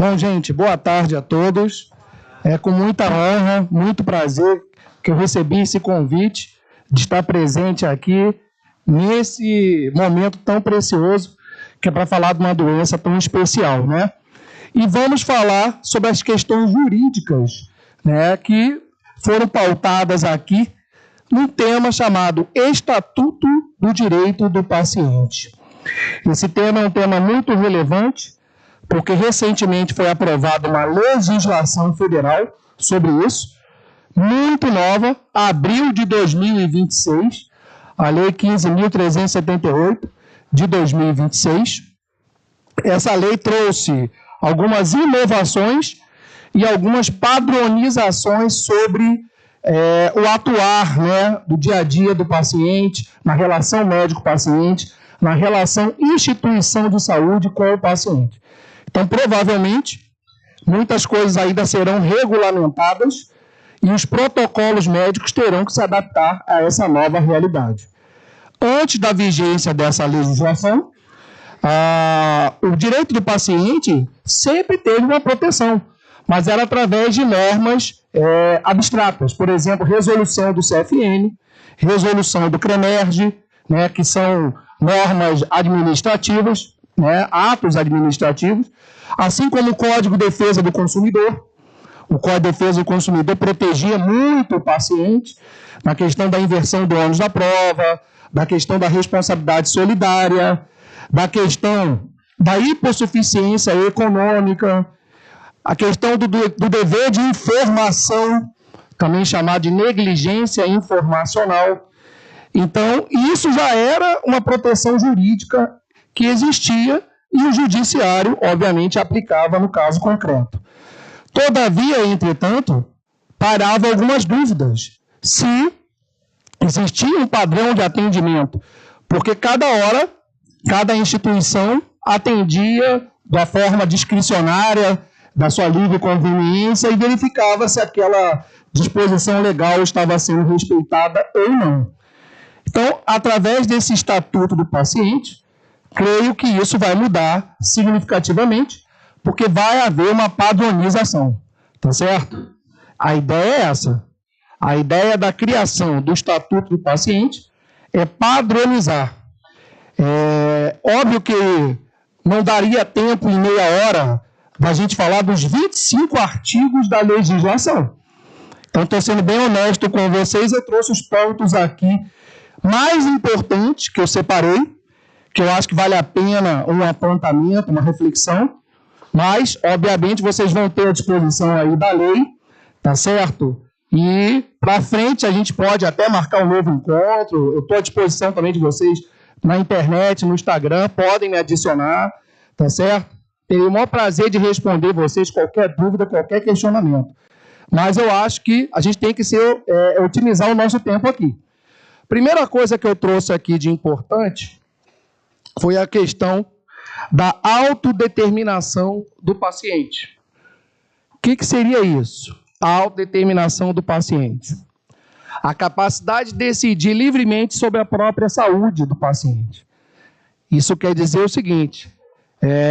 Bom, gente, boa tarde a todos. É com muita honra, muito prazer que eu recebi esse convite de estar presente aqui nesse momento tão precioso que é para falar de uma doença tão especial, né? E vamos falar sobre as questões jurídicas, né, que foram pautadas aqui num tema chamado Estatuto do Direito do Paciente. Esse tema é um tema muito relevante, porque recentemente foi aprovada uma legislação federal sobre isso, muito nova, abril de 2026, a Lei 15.378 de 2026. Essa lei trouxe algumas inovações e algumas padronizações sobre o atuar, né, do dia a dia do paciente, na relação médico-paciente, na relação instituição de saúde com o paciente. Então, provavelmente, muitas coisas ainda serão regulamentadas e os protocolos médicos terão que se adaptar a essa nova realidade. Antes da vigência dessa legislação, o direito do paciente sempre teve uma proteção, mas era através de normas abstratas. Por exemplo, resolução do CFM, resolução do CREMERGE, né, que são normas administrativas, né, atos administrativos, assim como o Código de Defesa do Consumidor. O Código de Defesa do Consumidor protegia muito o paciente na questão da inversão do ônus da prova, da questão da responsabilidade solidária, da questão da hipossuficiência econômica, a questão do dever de informação, também chamado de negligência informacional. Então, isso já era uma proteção jurídica que existia e o judiciário, obviamente, aplicava no caso concreto. Todavia, entretanto, parava algumas dúvidas se existia um padrão de atendimento, porque cada hora, cada instituição atendia da forma discricionária, da sua livre conveniência e verificava se aquela disposição legal estava sendo respeitada ou não. Então, através desse Estatuto do Paciente, creio que isso vai mudar significativamente, porque vai haver uma padronização, tá certo? A ideia é essa. A ideia da criação do Estatuto do Paciente é padronizar. Óbvio que não daria tempo em meia hora da gente falar dos 25 artigos da legislação. Então, estou sendo bem honesto com vocês, eu trouxe os pontos aqui mais importantes que eu separei, que eu acho que vale a pena um apontamento, uma reflexão, mas, obviamente, vocês vão ter à disposição aí da lei, tá certo? E, para frente, a gente pode até marcar um novo encontro, eu estou à disposição também de vocês na internet, no Instagram, podem me adicionar, tá certo? Terei o maior prazer de responder vocês qualquer dúvida, qualquer questionamento. Mas eu acho que a gente tem que otimizar o nosso tempo aqui. Primeira coisa que eu trouxe aqui de importante foi a questão da autodeterminação do paciente. O que seria isso? A autodeterminação do paciente. A capacidade de decidir livremente sobre a própria saúde do paciente. Isso quer dizer o seguinte,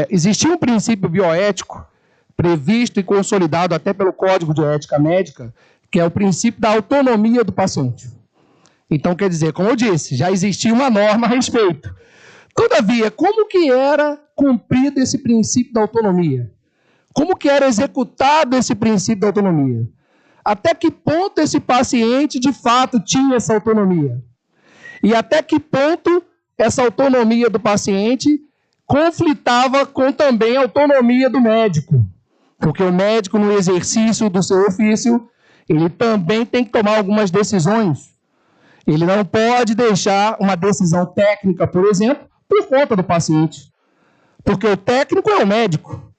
existia um princípio bioético previsto e consolidado até pelo Código de Ética Médica, que é o princípio da autonomia do paciente. Então, quer dizer, como eu disse, já existia uma norma a respeito. Todavia, como que era cumprido esse princípio da autonomia? Como que era executado esse princípio da autonomia? Até que ponto esse paciente, de fato, tinha essa autonomia? E até que ponto essa autonomia do paciente conflitava com também a autonomia do médico? Porque o médico, no exercício do seu ofício, ele também tem que tomar algumas decisões. Ele não pode deixar uma decisão técnica, por exemplo, por conta do paciente. Porque o técnico é o médico.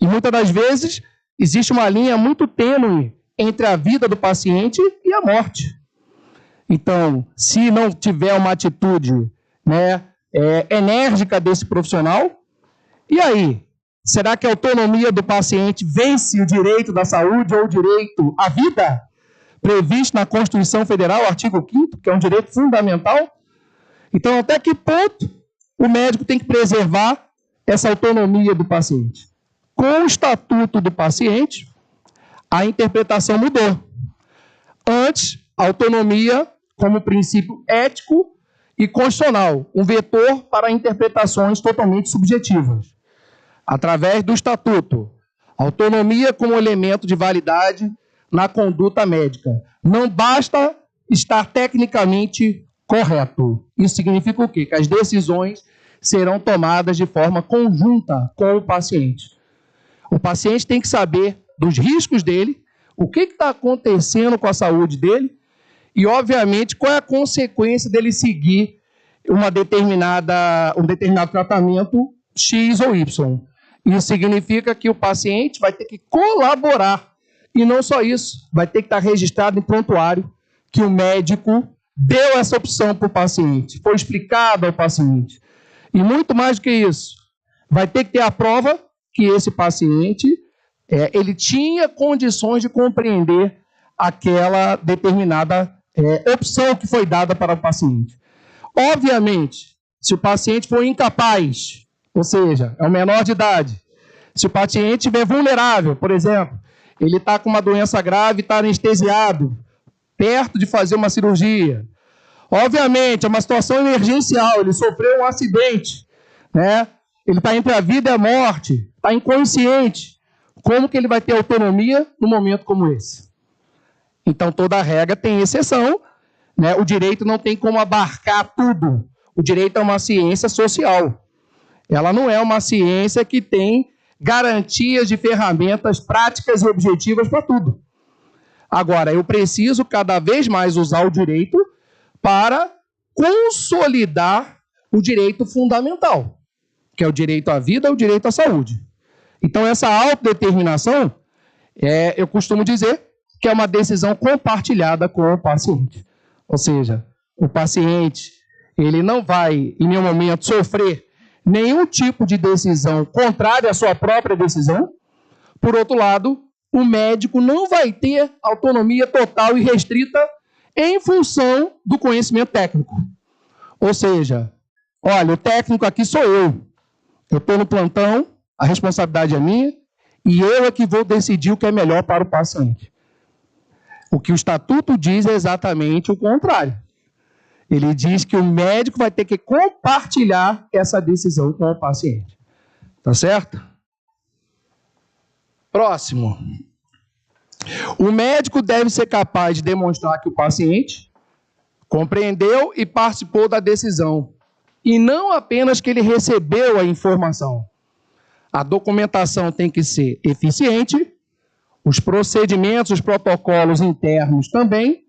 E muitas das vezes existe uma linha muito tênue entre a vida do paciente e a morte. Então, se não tiver uma atitude, enérgica desse profissional, e aí? Será que a autonomia do paciente vence o direito da saúde ou o direito à vida? Previsto na Constituição Federal, artigo 5º, que é um direito fundamental? Então, até que ponto o médico tem que preservar essa autonomia do paciente? Com o estatuto do paciente, a interpretação mudou. Antes, a autonomia como princípio ético e constitucional, um vetor para interpretações totalmente subjetivas. Através do estatuto, autonomia como elemento de validade na conduta médica. Não basta estar tecnicamente correto. Isso significa o quê? Que as decisões serão tomadas de forma conjunta com o paciente. O paciente tem que saber dos riscos dele, o que está acontecendo com a saúde dele e, obviamente, qual é a consequência dele seguir um determinado tratamento X ou Y. Isso significa que o paciente vai ter que colaborar. E não só isso, vai ter que estar registrado em prontuário que o médico deu essa opção para o paciente, foi explicado ao paciente. E muito mais do que isso, vai ter que ter a prova que esse paciente ele tinha condições de compreender aquela determinada opção que foi dada para o paciente. Obviamente, se o paciente for incapaz, ou seja, é um menor de idade, se o paciente estiver vulnerável, por exemplo, ele está com uma doença grave, está anestesiado, perto de fazer uma cirurgia. Obviamente, é uma situação emergencial, ele sofreu um acidente, né? Ele está entre a vida e a morte, está inconsciente. Como que ele vai ter autonomia num momento como esse? Então, toda regra tem exceção, né? O direito não tem como abarcar tudo. O direito é uma ciência social. Ela não é uma ciência que tem garantias de ferramentas práticas e objetivas para tudo. Agora, eu preciso cada vez mais usar o direito para consolidar o direito fundamental, que é o direito à vida e o direito à saúde. Então, essa autodeterminação, eu costumo dizer que é uma decisão compartilhada com o paciente. Ou seja, o paciente ele não vai, em nenhum momento, sofrer nenhum tipo de decisão contrária à sua própria decisão. Por outro lado, o médico não vai ter autonomia total e restrita em função do conhecimento técnico. Ou seja, olha, o técnico aqui sou eu. Eu estou no plantão, a responsabilidade é minha, e eu é que vou decidir o que é melhor para o paciente. O que o estatuto diz é exatamente o contrário. Ele diz que o médico vai ter que compartilhar essa decisão com o paciente. Tá certo? Próximo. O médico deve ser capaz de demonstrar que o paciente compreendeu e participou da decisão, e não apenas que ele recebeu a informação. A documentação tem que ser eficiente, os procedimentos, os protocolos internos também,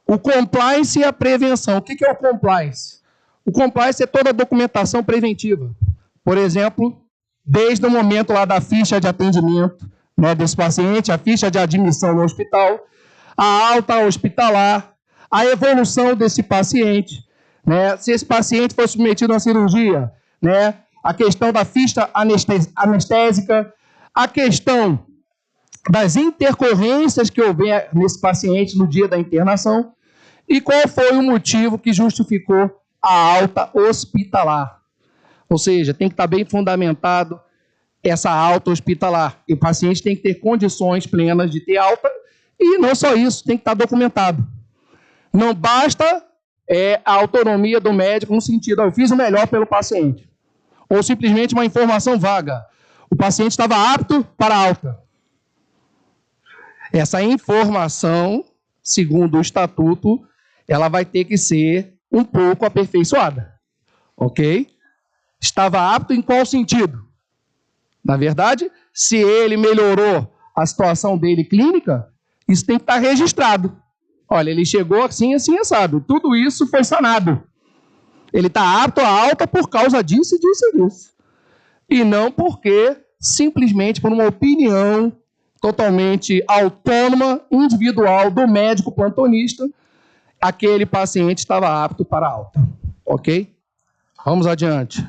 o compliance e a prevenção. O que é o compliance? O compliance é toda a documentação preventiva. Por exemplo, desde o momento lá da ficha de atendimento, né, desse paciente, a ficha de admissão no hospital, a alta hospitalar, a evolução desse paciente, né, se esse paciente for submetido a uma cirurgia, né, a questão da ficha anestésica, a questão das intercorrências que houver nesse paciente no dia da internação e qual foi o motivo que justificou a alta hospitalar. Ou seja, tem que estar bem fundamentado essa alta hospitalar. E o paciente tem que ter condições plenas de ter alta e não só isso, tem que estar documentado. Não basta a autonomia do médico no sentido, eu fiz o melhor pelo paciente. Ou simplesmente uma informação vaga. O paciente estava apto para alta. Essa informação, segundo o estatuto, ela vai ter que ser um pouco aperfeiçoada. Ok? Estava apto em qual sentido? Na verdade, se ele melhorou a situação dele clínica, isso tem que estar registrado. Olha, ele chegou assim, assim, assado. Tudo isso foi sanado. Ele está apto à alta por causa disso, disso e disso. E não porque, simplesmente por uma opinião totalmente autônoma, individual do médico plantonista, aquele paciente estava apto para alta. Ok? Vamos adiante.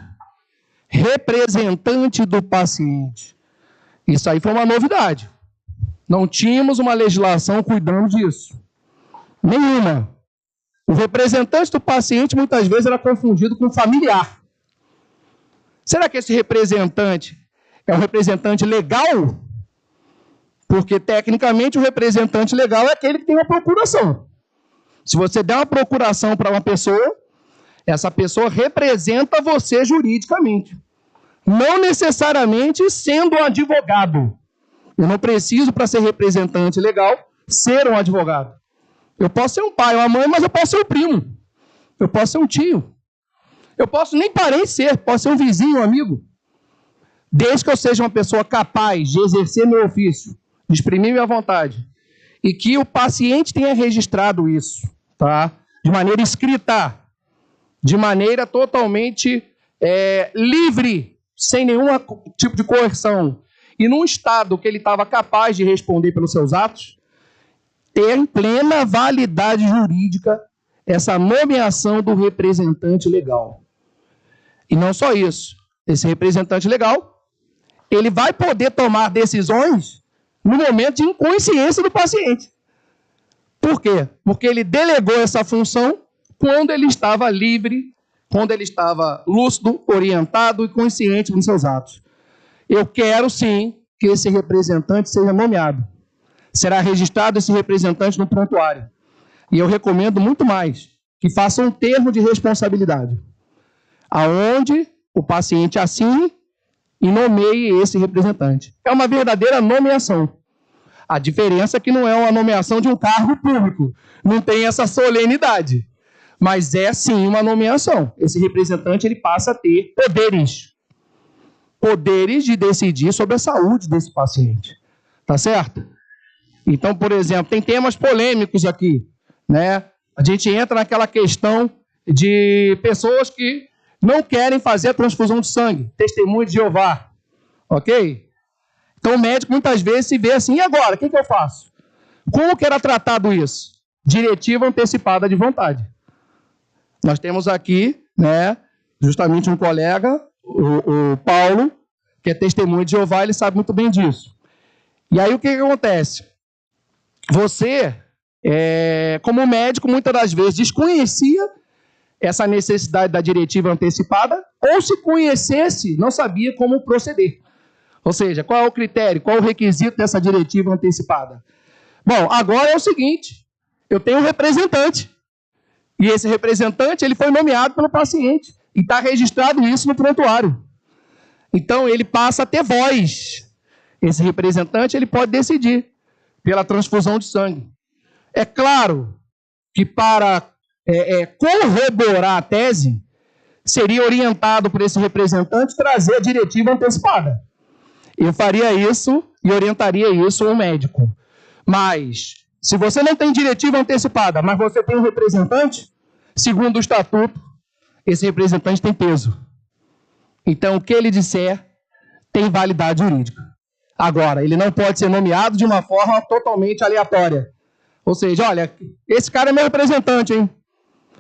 Representante do paciente. Isso aí foi uma novidade. Não tínhamos uma legislação cuidando disso. Nenhuma. O representante do paciente muitas vezes era confundido com familiar. Será que esse representante É um representante legal? Porque, tecnicamente, o representante legal é aquele que tem uma procuração. Se você der uma procuração para uma pessoa, essa pessoa representa você juridicamente. Não necessariamente sendo um advogado. Eu não preciso, para ser representante legal, ser um advogado. Eu posso ser um pai ou uma mãe, mas eu posso ser um primo. Eu posso ser um tio. Eu posso nem parente ser, posso ser um vizinho, um amigo. Desde que eu seja uma pessoa capaz de exercer meu ofício, de exprimir minha vontade, e que o paciente tenha registrado isso, tá? De maneira escrita, de maneira totalmente livre, sem nenhum tipo de coerção, e num estado que ele estava capaz de responder pelos seus atos, ter em plena validade jurídica essa nomeação do representante legal. E não só isso, esse representante legal, ele vai poder tomar decisões no momento de inconsciência do paciente. Por quê? Porque ele delegou essa função quando ele estava livre, quando ele estava lúcido, orientado e consciente nos seus atos. Eu quero, sim, que esse representante seja nomeado. Será registrado esse representante no prontuário. E eu recomendo muito mais que faça um termo de responsabilidade, aonde o paciente assine e nomeie esse representante. É uma verdadeira nomeação. A diferença é que não é uma nomeação de um cargo público. Não tem essa solenidade. Mas é, sim, uma nomeação. Esse representante ele passa a ter poderes. Poderes de decidir sobre a saúde desse paciente. Tá certo? Então, por exemplo, tem temas polêmicos aqui, né? A gente entra naquela questão de pessoas que não querem fazer a transfusão de sangue, testemunho de Jeová, ok? Então o médico muitas vezes se vê assim, e agora, o que eu faço? Como que era tratado isso? Diretiva antecipada de vontade. Nós temos aqui, né, justamente um colega, o Paulo, que é testemunho de Jeová, ele sabe muito bem disso. E aí o que acontece? Você, como médico, muitas das vezes desconhecia essa necessidade da diretiva antecipada, ou se conhecesse, não sabia como proceder. Ou seja, qual é o critério, qual é o requisito dessa diretiva antecipada? Bom, agora é o seguinte, eu tenho um representante, e esse representante ele foi nomeado pelo paciente, e está registrado isso no prontuário. Então, ele passa a ter voz. Esse representante ele pode decidir pela transfusão de sangue. É claro que para corroborar a tese, seria orientado por esse representante trazer a diretiva antecipada. Eu faria isso e orientaria isso ao médico. Mas, se você não tem diretiva antecipada, mas você tem um representante, segundo o estatuto, esse representante tem peso. Então, o que ele disser tem validade jurídica. Agora, ele não pode ser nomeado de uma forma totalmente aleatória. Ou seja, olha, esse cara é meu representante, hein?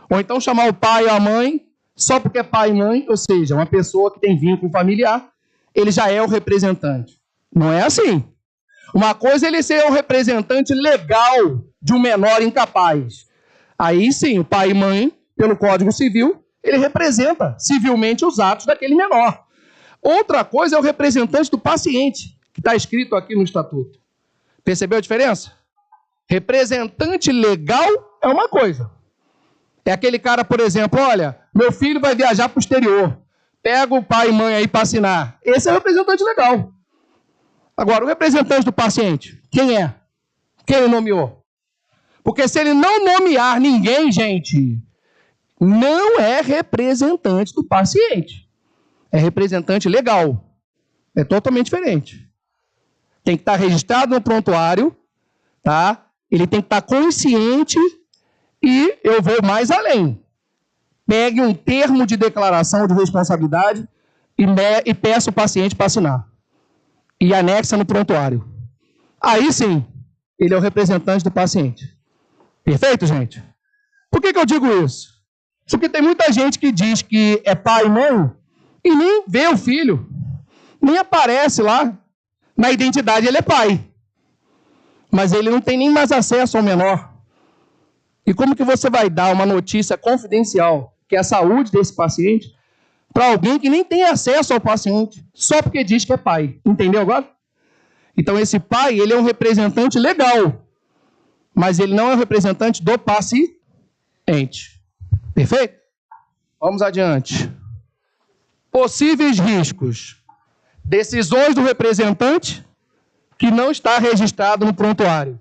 Ou então chamar o pai ou a mãe, só porque é pai e mãe, ou seja, uma pessoa que tem vínculo familiar, ele já é o representante. Não é assim. Uma coisa é ele ser o representante legal de um menor incapaz. Aí sim, o pai e mãe, pelo Código Civil, ele representa civilmente os atos daquele menor. Outra coisa é o representante do paciente, que está escrito aqui no estatuto. Percebeu a diferença? Representante legal é uma coisa. É aquele cara, por exemplo, olha, meu filho vai viajar para o exterior. Pega o pai e mãe aí para assinar. Esse é o representante legal. Agora, o representante do paciente, quem é? Quem ele nomeou? Porque se ele não nomear ninguém, gente, não é representante do paciente. É representante legal. É totalmente diferente. Tem que estar registrado no prontuário, tá? Ele tem que estar consciente e eu vou mais além. Pegue um termo de declaração de responsabilidade e peça o paciente para assinar. E anexa no prontuário. Aí sim, ele é o representante do paciente. Perfeito, gente? Por que eu digo isso? Porque tem muita gente que diz que é pai e mãe e nem vê o filho. Nem aparece lá. Na identidade ele é pai. Mas ele não tem nem mais acesso ao menor. E como que você vai dar uma notícia confidencial, que é a saúde desse paciente, para alguém que nem tem acesso ao paciente, só porque diz que é pai. Entendeu agora? Então, esse pai, ele é um representante legal, mas ele não é o representante do paciente. Perfeito? Vamos adiante. Possíveis riscos. Decisões do representante que não está registrado no prontuário.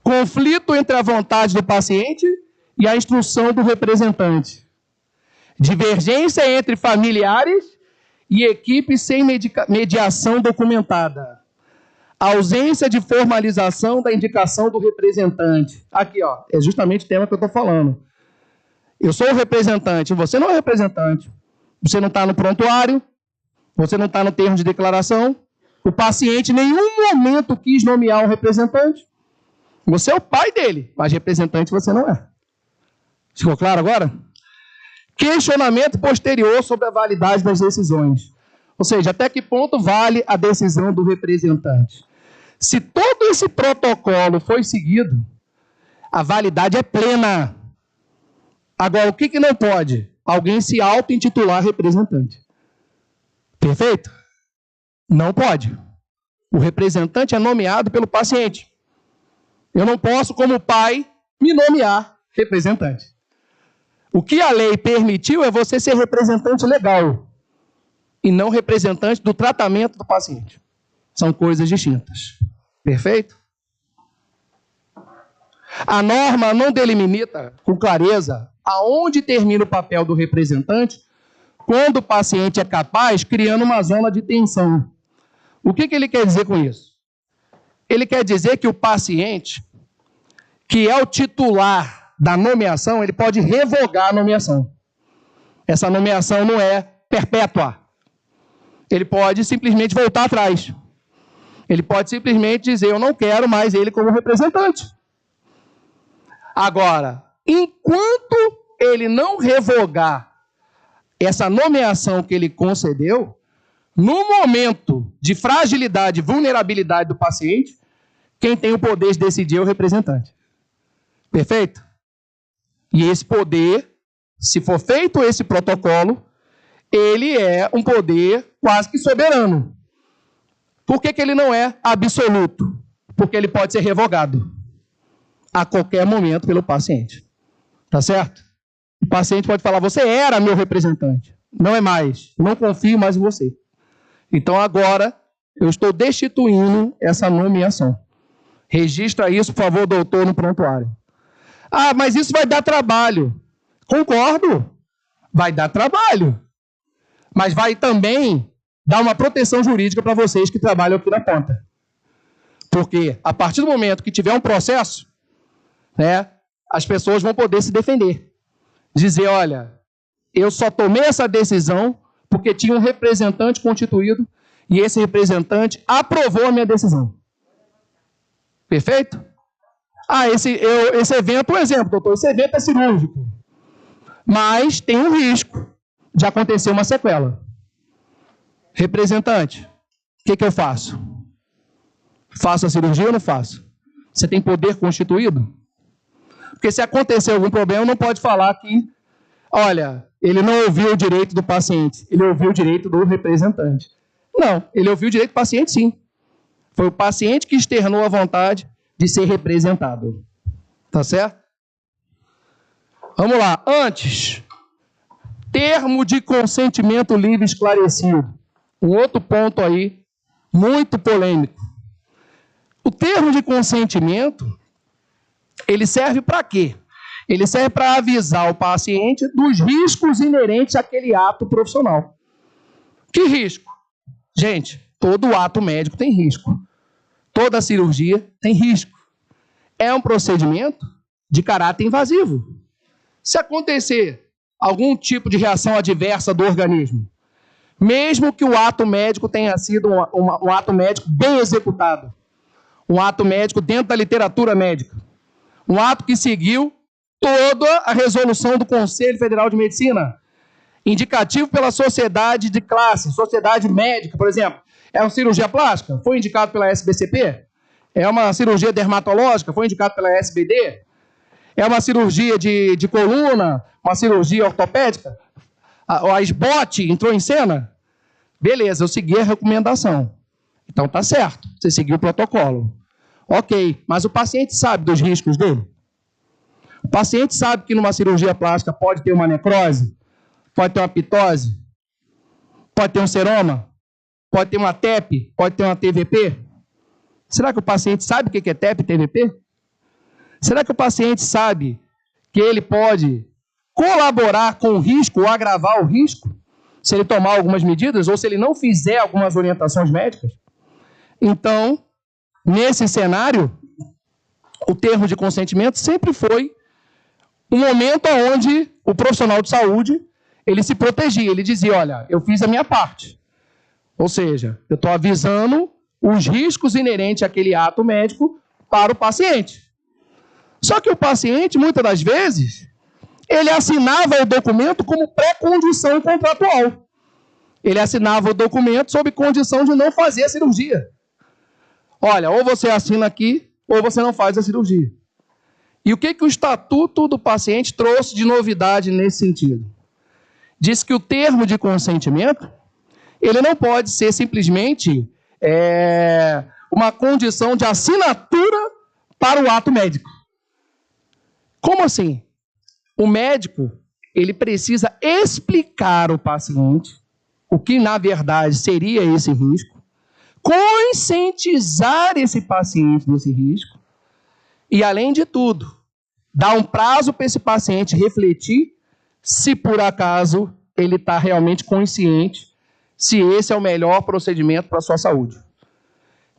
Conflito entre a vontade do paciente e a instrução do representante. Divergência entre familiares e equipe sem mediação documentada. Ausência de formalização da indicação do representante. Aqui, ó, é justamente o tema que eu estou falando. Eu sou o representante, você não é o representante. Você não está no prontuário, você não está no termo de declaração. O paciente em nenhum momento quis nomear um representante. Você é o pai dele, mas representante você não é. Ficou claro agora? Questionamento posterior sobre a validade das decisões. Ou seja, até que ponto vale a decisão do representante. Se todo esse protocolo foi seguido, a validade é plena. Agora, o que não pode? Alguém se auto-intitular representante. Perfeito? Não pode. O representante é nomeado pelo paciente. Eu não posso, como pai, me nomear representante. O que a lei permitiu é você ser representante legal e não representante do tratamento do paciente. São coisas distintas. Perfeito? A norma não delimita com clareza aonde termina o papel do representante quando o paciente é capaz, criando uma zona de tensão. O que ele quer dizer com isso? Ele quer dizer que o paciente, que é o titular da nomeação, ele pode revogar a nomeação. Essa nomeação não é perpétua. Ele pode simplesmente voltar atrás. Ele pode simplesmente dizer, eu não quero mais ele como representante. Agora, enquanto ele não revogar essa nomeação que ele concedeu, no momento de fragilidade e vulnerabilidade do paciente, quem tem o poder de decidir é o representante. Perfeito? E esse poder, se for feito esse protocolo, ele é um poder quase que soberano. Por que ele não é absoluto? Porque ele pode ser revogado a qualquer momento pelo paciente. Tá certo? O paciente pode falar, você era meu representante. Não é mais. Não confio mais em você. Então agora eu estou destituindo essa nomeação. Registra isso, por favor, doutor, no prontuário. Ah, mas isso vai dar trabalho. Concordo. Vai dar trabalho. Mas vai também dar uma proteção jurídica para vocês que trabalham aqui na ponta. Porque a partir do momento que tiver um processo, né, as pessoas vão poder se defender. Dizer, olha, eu só tomei essa decisão porque tinha um representante constituído e esse representante aprovou a minha decisão. Perfeito? Ah, esse evento, um exemplo, doutor, esse evento é cirúrgico. Mas tem um risco de acontecer uma sequela. Representante, o que eu faço? Faço a cirurgia ou não faço? Você tem poder constituído? Porque se acontecer algum problema, não pode falar que, olha, ele não ouviu o direito do paciente, ele ouviu o direito do representante. Não, ele ouviu o direito do paciente, sim. Foi o paciente que externou a vontade de ser representado. Tá certo? Vamos lá. Antes, termo de consentimento livre esclarecido. Um outro ponto aí, muito polêmico. O termo de consentimento, ele serve para quê? Ele serve para avisar o paciente dos riscos inerentes àquele ato profissional. Que risco? Gente, todo ato médico tem risco. Toda cirurgia tem risco. É um procedimento de caráter invasivo. Se acontecer algum tipo de reação adversa do organismo, mesmo que o ato médico tenha sido um ato médico bem executado, um ato médico dentro da literatura médica, um ato que seguiu toda a resolução do Conselho Federal de Medicina, indicativo pela sociedade de classe, sociedade médica, por exemplo. É uma cirurgia plástica? Foi indicado pela SBCP? É uma cirurgia dermatológica? Foi indicado pela SBD? É uma cirurgia de coluna? Uma cirurgia ortopédica? A SBOT entrou em cena? Beleza, eu segui a recomendação. Então tá certo, você seguiu o protocolo. Ok, mas o paciente sabe dos riscos dele? O paciente sabe que numa cirurgia plástica pode ter uma necrose? Pode ter uma pitose? Pode ter um seroma? Pode ter uma TEP? Pode ter uma TVP? Será que o paciente sabe o que é TEP e TVP? Será que o paciente sabe que ele pode colaborar com o risco ou agravar o risco se ele tomar algumas medidas ou se ele não fizer algumas orientações médicas? Então, nesse cenário, o termo de consentimento sempre foi um momento onde o profissional de saúde ele se protegia, ele dizia, olha, eu fiz a minha parte. Ou seja, eu estou avisando os riscos inerentes àquele ato médico para o paciente. Só que o paciente, muitas das vezes, ele assinava o documento como pré-condição contratual. Ele assinava o documento sob condição de não fazer a cirurgia. Olha, ou você assina aqui, ou você não faz a cirurgia. E o que o Estatuto do Paciente trouxe de novidade nesse sentido? Diz que o termo de consentimento, ele não pode ser simplesmente uma condição de assinatura para o ato médico. Como assim? O médico, ele precisa explicar ao paciente o que, na verdade, seria esse risco, conscientizar esse paciente desse risco e, além de tudo, dar um prazo para esse paciente refletir se, por acaso, ele está realmente consciente se esse é o melhor procedimento para a sua saúde.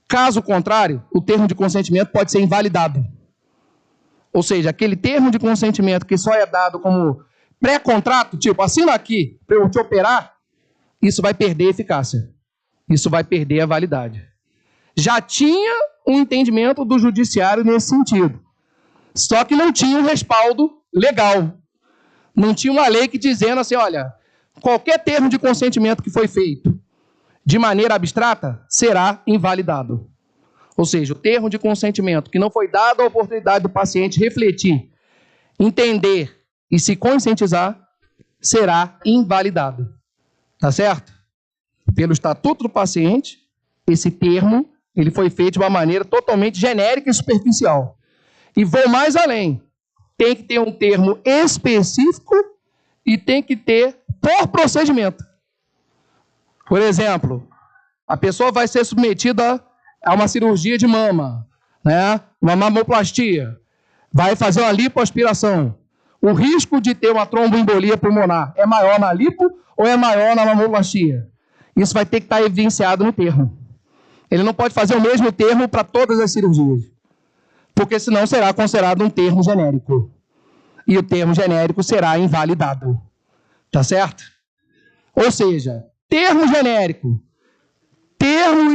Caso contrário, o termo de consentimento pode ser invalidado. Ou seja, aquele termo de consentimento que só é dado como pré-contrato, tipo, assina aqui para eu te operar, isso vai perder eficácia. Isso vai perder a validade. Já tinha um entendimento do judiciário nesse sentido. Só que não tinha um respaldo legal. Não tinha uma lei que dizendo assim, olha, qualquer termo de consentimento que foi feito de maneira abstrata será invalidado. Ou seja, o termo de consentimento que não foi dado a oportunidade do paciente refletir, entender e se conscientizar, será invalidado. Tá certo? Pelo Estatuto do Paciente, esse termo ele foi feito de uma maneira totalmente genérica e superficial. E vou mais além. Tem que ter um termo específico e tem que ter por procedimento. Por exemplo, a pessoa vai ser submetida a uma cirurgia de mama, né? Uma mamoplastia, vai fazer uma lipoaspiração. O risco de ter uma tromboembolia pulmonar é maior na lipo ou é maior na mamoplastia? Isso vai ter que estar evidenciado no termo. Ele não pode fazer o mesmo termo para todas as cirurgias, porque senão será considerado um termo genérico. E o termo genérico será invalidado. Tá certo? Ou seja, termo genérico, termo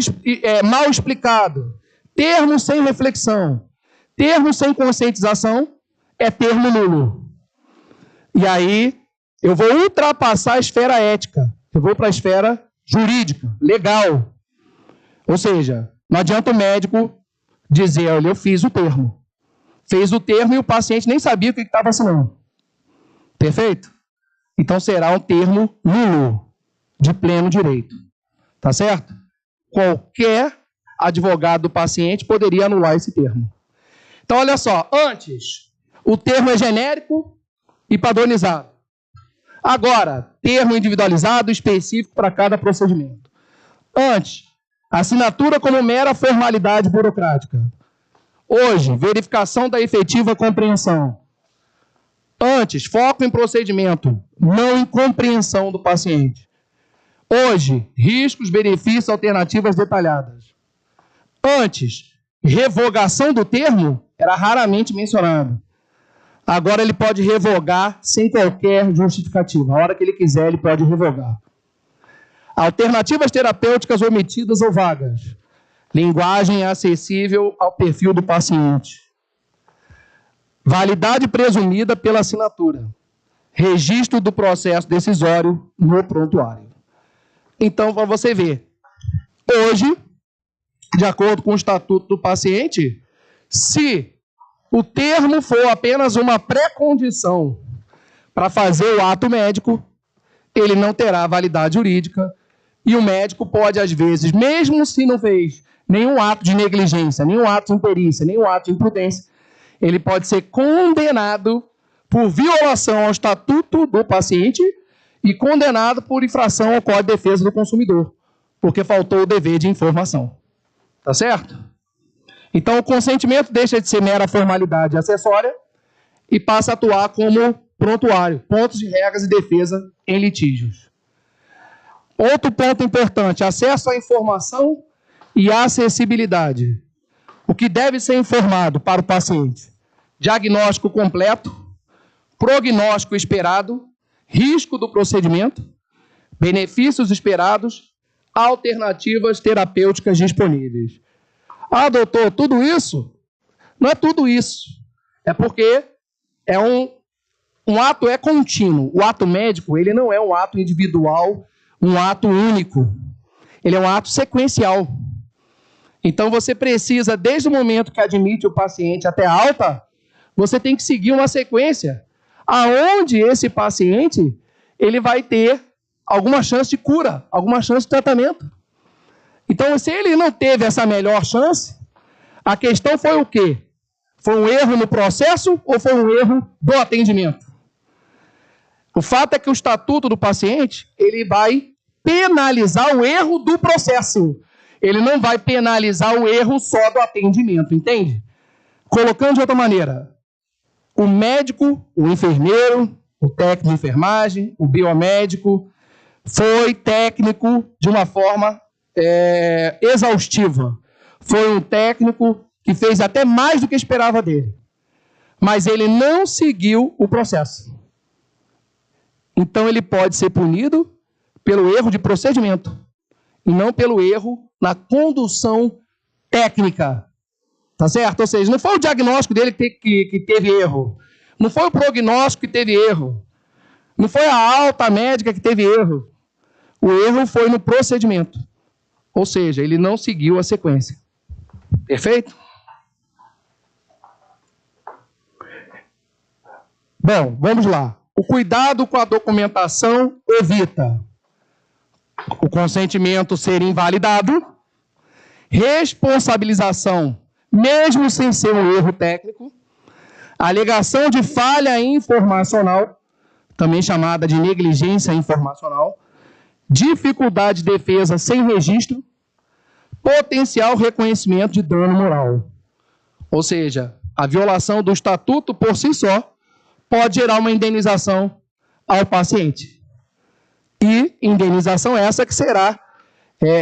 mal explicado, termo sem reflexão, termo sem conscientização, é termo nulo. E aí, eu vou ultrapassar a esfera ética, eu vou para a esfera jurídica, legal. Ou seja, não adianta o médico dizer, olha, eu fiz o termo. Fez o termo e o paciente nem sabia o que estava assinando. Perfeito? Então será um termo nulo, de pleno direito. Tá certo? Qualquer advogado do paciente poderia anular esse termo. Então, olha só, antes, o termo é genérico e padronizado. Agora, termo individualizado específico para cada procedimento. Antes, assinatura como mera formalidade burocrática. Hoje, verificação da efetiva compreensão. Antes, foco em procedimento, não em compreensão do paciente. Hoje, riscos, benefícios, alternativas detalhadas. Antes, revogação do termo era raramente mencionado. Agora ele pode revogar sem qualquer justificativa. A hora que ele quiser, ele pode revogar. Alternativas terapêuticas omitidas ou vagas. Linguagem acessível ao perfil do paciente. Validade presumida pela assinatura. Registro do processo decisório no prontuário. Então, para você ver, hoje, de acordo com o Estatuto do Paciente, se o termo for apenas uma pré-condição para fazer o ato médico, ele não terá validade jurídica e o médico pode, às vezes, mesmo se não fez nenhum ato de negligência, nenhum ato de imperícia, nenhum ato de imprudência, ele pode ser condenado por violação ao estatuto do paciente e condenado por infração ao Código de Defesa do Consumidor, porque faltou o dever de informação. Tá certo? Então, o consentimento deixa de ser mera formalidade acessória e passa a atuar como prontuário, pontos de regras e defesa em litígios. Outro ponto importante, acesso à informação e acessibilidade. O que deve ser informado para o paciente? Diagnóstico completo, prognóstico esperado, risco do procedimento, benefícios esperados, alternativas terapêuticas disponíveis. Ah, doutor, tudo isso? Não é tudo isso. É porque é um ato é contínuo. O ato médico, ele não é um ato individual, um ato único. Ele é um ato sequencial. Então, você precisa, desde o momento que admite o paciente até a alta, você tem que seguir uma sequência aonde esse paciente ele vai ter alguma chance de cura, alguma chance de tratamento. Então, se ele não teve essa melhor chance, a questão foi o quê? Foi um erro no processo ou foi um erro do atendimento? O fato é que o estatuto do paciente, ele vai penalizar o erro do processo. Ele não vai penalizar o erro só do atendimento, entende? Colocando de outra maneira, o médico, o enfermeiro, o técnico de enfermagem, o biomédico, foi técnico de uma forma exaustiva. Foi um técnico que fez até mais do que esperava dele. Mas ele não seguiu o processo. Então ele pode ser punido pelo erro de procedimento e não pelo erro na condução técnica. Tá certo? Ou seja, não foi o diagnóstico dele que teve erro. Não foi o prognóstico que teve erro. Não foi a alta médica que teve erro. O erro foi no procedimento. Ou seja, ele não seguiu a sequência. Perfeito? Bom, vamos lá. O cuidado com a documentação evita o consentimento ser invalidado, responsabilização, mesmo sem ser um erro técnico, alegação de falha informacional, também chamada de negligência informacional, dificuldade de defesa sem registro, potencial reconhecimento de dano moral. Ou seja, a violação do estatuto por si só pode gerar uma indenização ao paciente. E indenização essa que será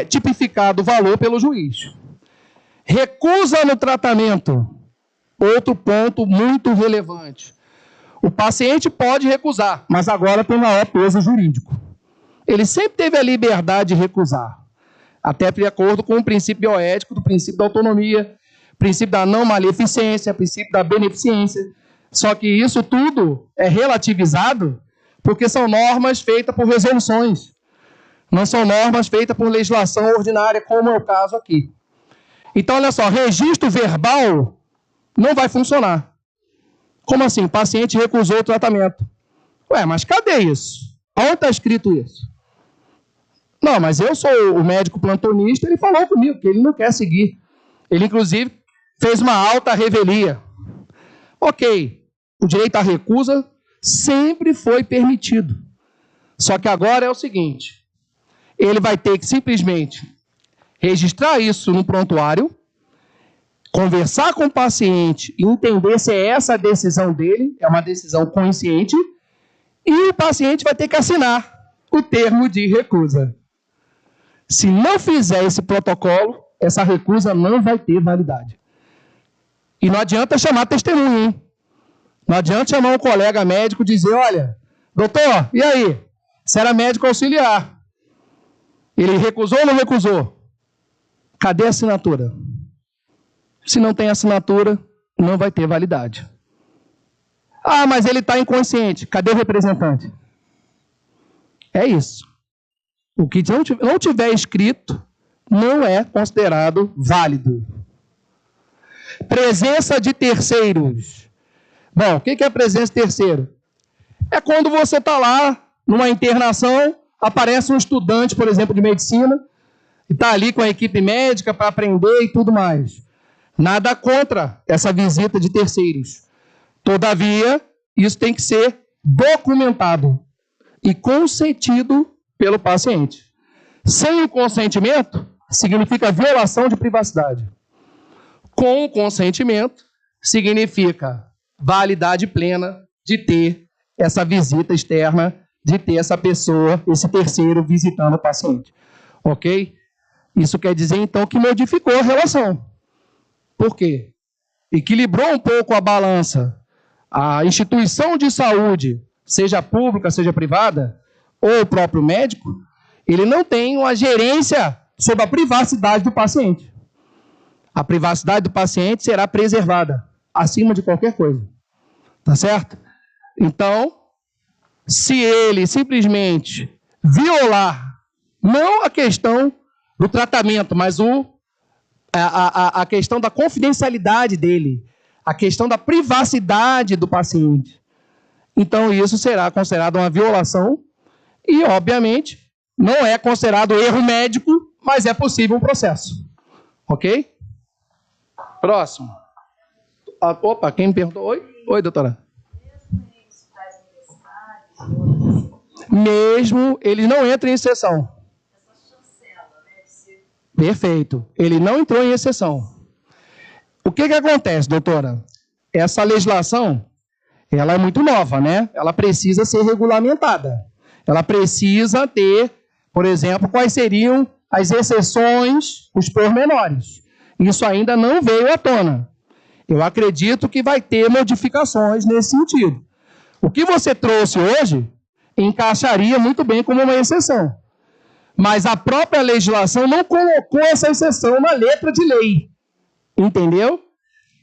tipificado o valor pelo juiz. Recusa no tratamento. Outro ponto muito relevante. O paciente pode recusar, mas agora tem maior peso jurídico. Ele sempre teve a liberdade de recusar, até de acordo com o princípio bioético, do princípio da autonomia, princípio da não maleficência, princípio da beneficência. Só que isso tudo é relativizado porque são normas feitas por resoluções. Não são normas feitas por legislação ordinária, como é o caso aqui. Então, olha só, registro verbal não vai funcionar. Como assim? O paciente recusou o tratamento. Ué, mas cadê isso? Onde está escrito isso? Não, mas eu sou o médico plantonista, ele falou comigo que ele não quer seguir. Ele, inclusive, fez uma alta revelia. Ok, o direito à recusa sempre foi permitido. Só que agora é o seguinte, ele vai ter que simplesmente registrar isso no prontuário, conversar com o paciente e entender se é essa a decisão dele, é uma decisão consciente, e o paciente vai ter que assinar o termo de recusa. Se não fizer esse protocolo, essa recusa não vai ter validade. E não adianta chamar testemunha, hein? Não adianta chamar um colega médico e dizer, olha, doutor, e aí? Você era médico auxiliar. Ele recusou ou não recusou? Cadê a assinatura? Se não tem assinatura, não vai ter validade. Ah, mas ele está inconsciente. Cadê o representante? É isso. O que não tiver escrito não é considerado válido. Presença de terceiros. Bom, o que é presença de terceiro? É quando você está lá numa internação, aparece um estudante, por exemplo, de medicina, e está ali com a equipe médica para aprender e tudo mais. Nada contra essa visita de terceiros. Todavia, isso tem que ser documentado e consentido pelo paciente. Sem o consentimento, significa violação de privacidade. Com o consentimento, significa validade plena de ter essa visita externa, de ter essa pessoa, esse terceiro visitando o paciente. Ok? Isso quer dizer, então, que modificou a relação. Por quê? Equilibrou um pouco a balança. A instituição de saúde, seja pública, seja privada, ou o próprio médico, ele não tem uma gerência sobre a privacidade do paciente. A privacidade do paciente será preservada, acima de qualquer coisa. Tá certo? Então, se ele simplesmente violar, não a questão do tratamento, mas a questão da confidencialidade dele, a questão da privacidade do paciente, então isso será considerado uma violação e, obviamente, não é considerado erro médico, mas é possível um processo. Ok? Próximo. Opa, quem me perguntou? Oi? Oi, doutora. Mesmo ele não entra em exceção. Perfeito. Ele não entrou em exceção. O que acontece, doutora? Essa legislação, ela é muito nova, né? Ela precisa ser regulamentada. Ela precisa ter, por exemplo, quais seriam as exceções, os pormenores. Isso ainda não veio à tona. Eu acredito que vai ter modificações nesse sentido. O que você trouxe hoje encaixaria muito bem como uma exceção. Mas a própria legislação não colocou essa exceção na letra de lei. Entendeu?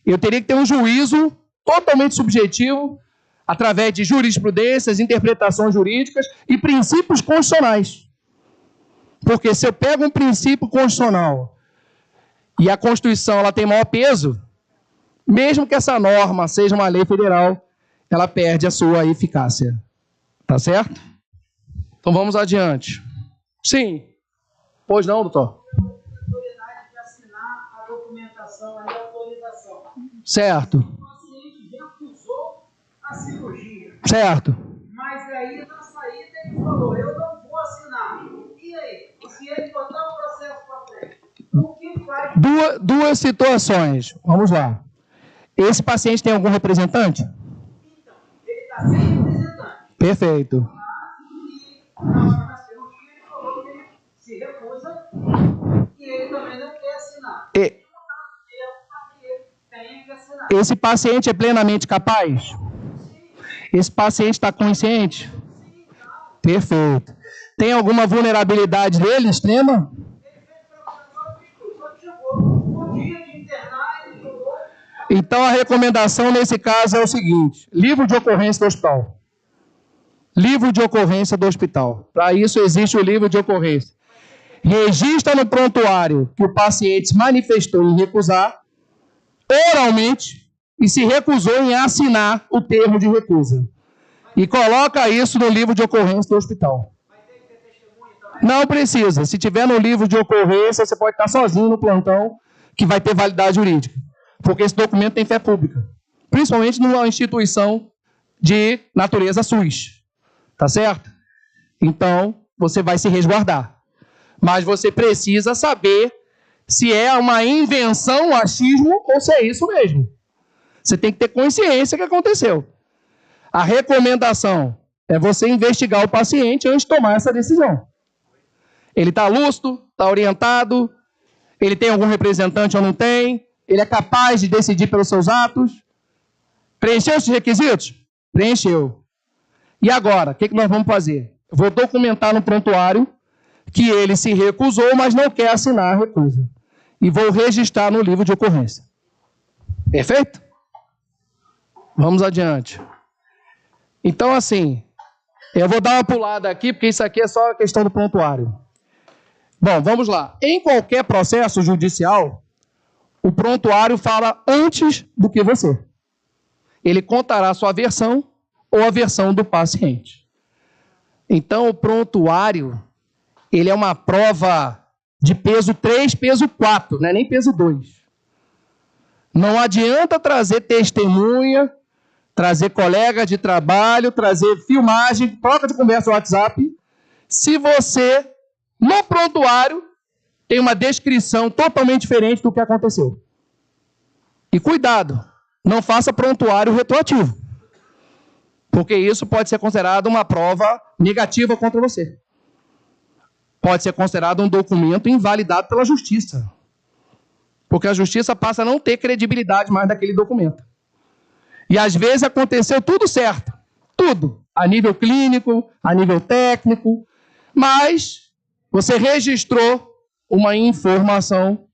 Eu teria que ter um juízo totalmente subjetivo, através de jurisprudências, interpretações jurídicas e princípios constitucionais. Porque se eu pego um princípio constitucional e a Constituição ela tem maior peso, mesmo que essa norma seja uma lei federal, ela perde a sua eficácia. Tá certo? Então vamos adiante. Sim. Pois não, doutor? Obrigatoriedade de assinar a documentação e a autorização. Certo. O paciente recusou a cirurgia. Certo. Mas aí, na saída, ele falou, eu não vou assinar. E aí? Se ele botar o processo para frente, o que faz? Duas situações. Vamos lá. Esse paciente tem algum representante? Então, ele está sem representante. Perfeito. Na cirurgia, ele falou que ele se recusa e ele também não quer assinar. Ele tem que assinar. Esse paciente é plenamente capaz? Sim. Esse paciente está consciente? Sim, tá. Perfeito. Tem alguma vulnerabilidade dele extrema? Ele fez procuratório de tudo. Quando chegou o dia de internar, ele jogou. Então a recomendação nesse caso é o seguinte: livro de ocorrência do hospital. Livro de ocorrência do hospital. Para isso existe o livro de ocorrência. Registra no prontuário que o paciente se manifestou em recusar oralmente e se recusou em assinar o termo de recusa. E coloca isso no livro de ocorrência do hospital. Não precisa. Se tiver no livro de ocorrência, você pode estar sozinho no plantão que vai ter validade jurídica. Porque esse documento tem fé pública. Principalmente numa instituição de natureza SUS. Tá certo? Então, você vai se resguardar. Mas você precisa saber se é uma invenção, um achismo, ou se é isso mesmo. Você tem que ter consciência que aconteceu. A recomendação é você investigar o paciente antes de tomar essa decisão. Ele está lúcido, está orientado, ele tem algum representante ou não tem, ele é capaz de decidir pelos seus atos. Preencheu esses requisitos? Preencheu. E agora, o que nós vamos fazer? Eu vou documentar no prontuário que ele se recusou, mas não quer assinar a recusa. E vou registrar no livro de ocorrência. Perfeito? Vamos adiante. Então, assim, eu vou dar uma pulada aqui, porque isso aqui é só a questão do prontuário. Bom, vamos lá. Em qualquer processo judicial, o prontuário fala antes do que você. Ele contará a sua versão ou a versão do paciente. Então, o prontuário, ele é uma prova de peso 3, peso 4, não é nem peso 2. Não adianta trazer testemunha, trazer colega de trabalho, trazer filmagem, troca de conversa no WhatsApp, se você, no prontuário, tem uma descrição totalmente diferente do que aconteceu. E cuidado, não faça prontuário retroativo, porque isso pode ser considerado uma prova negativa contra você. Pode ser considerado um documento invalidado pela justiça, porque a justiça passa a não ter credibilidade mais daquele documento. E às vezes aconteceu tudo certo, tudo, a nível clínico, a nível técnico, mas você registrou uma informação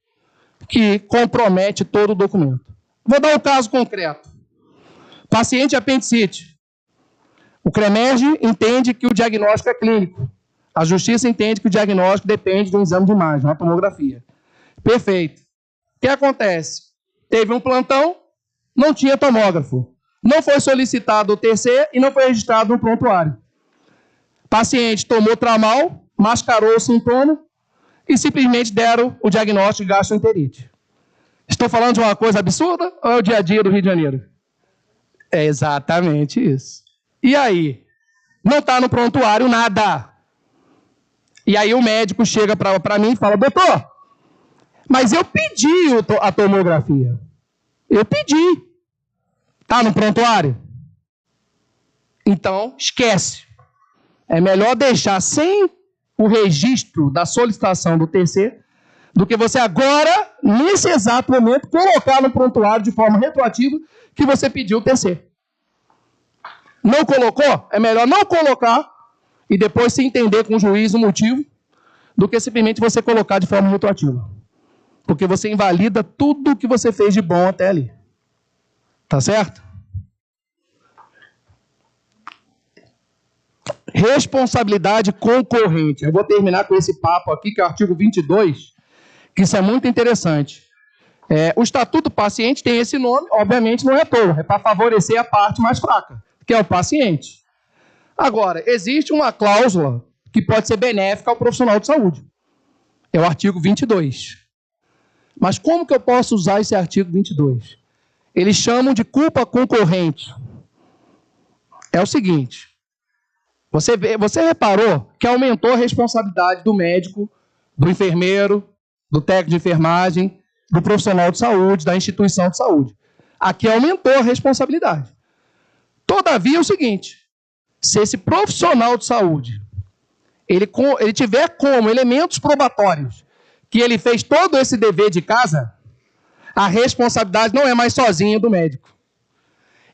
que compromete todo o documento. Vou dar um caso concreto. Paciente apendicite. O CREMERGE entende que o diagnóstico é clínico. A justiça entende que o diagnóstico depende de um exame de imagem, uma tomografia. Perfeito. O que acontece? Teve um plantão, não tinha tomógrafo. Não foi solicitado o TC e não foi registrado no prontuário. Paciente tomou tramal, mascarou o sintoma e simplesmente deram o diagnóstico de gastroenterite. Estou falando de uma coisa absurda ou é o dia a dia do Rio de Janeiro? É exatamente isso. E aí? Não está no prontuário nada. E aí o médico chega para mim e fala, doutor, mas eu pedi a tomografia. Eu pedi. Está no prontuário? Então, esquece. É melhor deixar sem o registro da solicitação do TC do que você agora, nesse exato momento, colocar no prontuário de forma retroativa que você pediu o TC. Não colocou? É melhor não colocar e depois se entender com o juiz o motivo do que simplesmente você colocar de forma retroativa. Porque você invalida tudo o que você fez de bom até ali. Tá certo? Responsabilidade concorrente. Eu vou terminar com esse papo aqui, que é o artigo 22, que isso é muito interessante. O Estatuto do Paciente tem esse nome, obviamente não é à toa, é para favorecer a parte mais fraca, que é o paciente. Agora, existe uma cláusula que pode ser benéfica ao profissional de saúde. É o artigo 22. Mas como que eu posso usar esse artigo 22? Eles chamam de culpa concorrente. É o seguinte, você reparou que aumentou a responsabilidade do médico, do enfermeiro, do técnico de enfermagem, do profissional de saúde, da instituição de saúde. Aqui aumentou a responsabilidade. Todavia é o seguinte, se esse profissional de saúde, ele tiver como elementos probatórios que ele fez todo esse dever de casa, a responsabilidade não é mais sozinha do médico.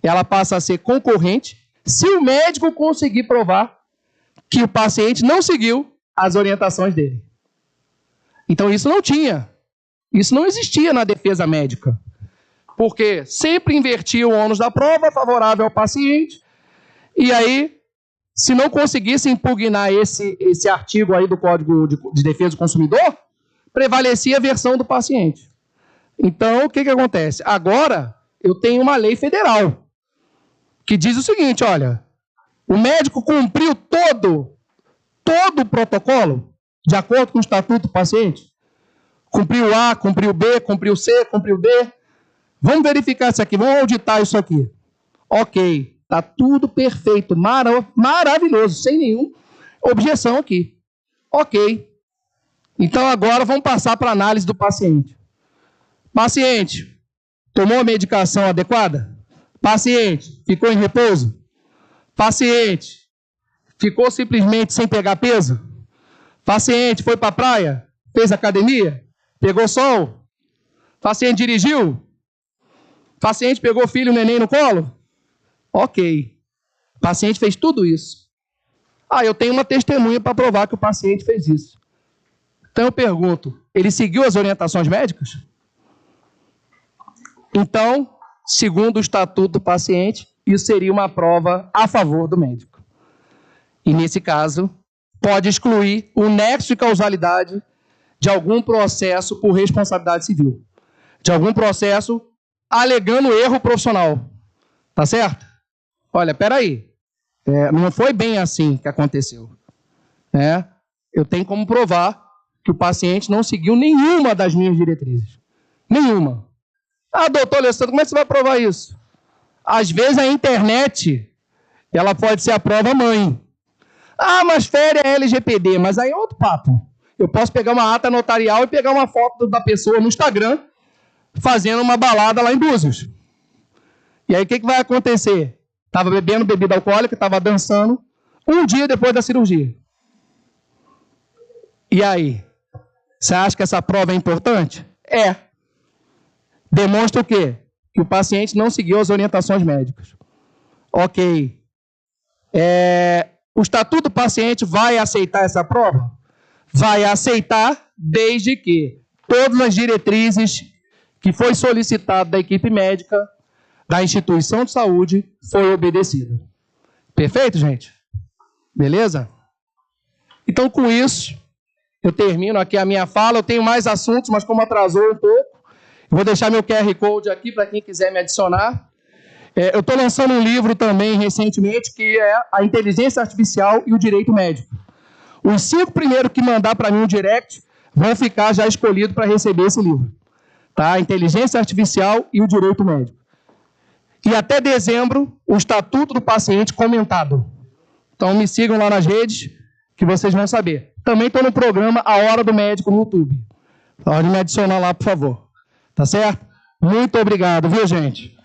Ela passa a ser concorrente se o médico conseguir provar que o paciente não seguiu as orientações dele. Então isso não tinha. Isso não existia na defesa médica. Porque sempre invertia o ônus da prova favorável ao paciente. E aí, se não conseguisse impugnar esse artigo aí do Código de Defesa do Consumidor, prevalecia a versão do paciente. Então, o que acontece? Agora, eu tenho uma lei federal que diz o seguinte, olha, o médico cumpriu todo o protocolo de acordo com o Estatuto do Paciente. Cumpriu A, cumpriu B, cumpriu C, cumpriu D. Vamos verificar isso aqui, vamos auditar isso aqui. Ok, está tudo perfeito, maravilhoso, sem nenhuma objeção aqui. Ok. Então agora vamos passar para a análise do paciente. Paciente, tomou a medicação adequada? Paciente, ficou em repouso? Paciente, ficou simplesmente sem pegar peso? Paciente, foi para a praia? Fez academia? Pegou sol? Paciente dirigiu? Paciente pegou filho e neném no colo? Ok. Paciente fez tudo isso. Eu tenho uma testemunha para provar que o paciente fez isso. Então eu pergunto, ele seguiu as orientações médicas? Então, segundo o Estatuto do Paciente, isso seria uma prova a favor do médico. E nesse caso, pode excluir o nexo de causalidade de algum processo por responsabilidade civil. De algum processo alegando erro profissional. Tá certo? Olha, peraí. Não foi bem assim que aconteceu. Eu tenho como provar que o paciente não seguiu nenhuma das minhas diretrizes. Nenhuma. Ah, doutor Alessandro, como é que você vai provar isso? Às vezes a internet, ela pode ser a prova mãe. Ah, mas fere a LGPD, mas aí é outro papo. Eu posso pegar uma ata notarial e pegar uma foto da pessoa no Instagram fazendo uma balada lá em Búzios. E aí o que vai acontecer? Estava bebendo bebida alcoólica, estava dançando, um dia depois da cirurgia. E aí? Você acha que essa prova é importante? É. Demonstra o quê? Que o paciente não seguiu as orientações médicas. Ok. O estatuto do paciente vai aceitar essa prova? Vai aceitar desde que todas as diretrizes que foi solicitado da equipe médica da instituição de saúde foi obedecida. Perfeito, gente? Beleza? Então, com isso, eu termino aqui a minha fala. Eu tenho mais assuntos, mas como atrasou um pouco, vou deixar meu QR Code aqui para quem quiser me adicionar. Eu estou lançando um livro também recentemente, que é a inteligência artificial e o direito médico. Os 5 primeiros que mandar para mim um direct vão ficar já escolhidos para receber esse livro. Tá? Inteligência artificial e o direito médico. E até dezembro, o estatuto do paciente comentado. Então me sigam lá nas redes, que vocês vão saber. Também estou no programa A Hora do Médico no YouTube. Pode me adicionar lá, por favor. Tá certo? Muito obrigado, viu, gente?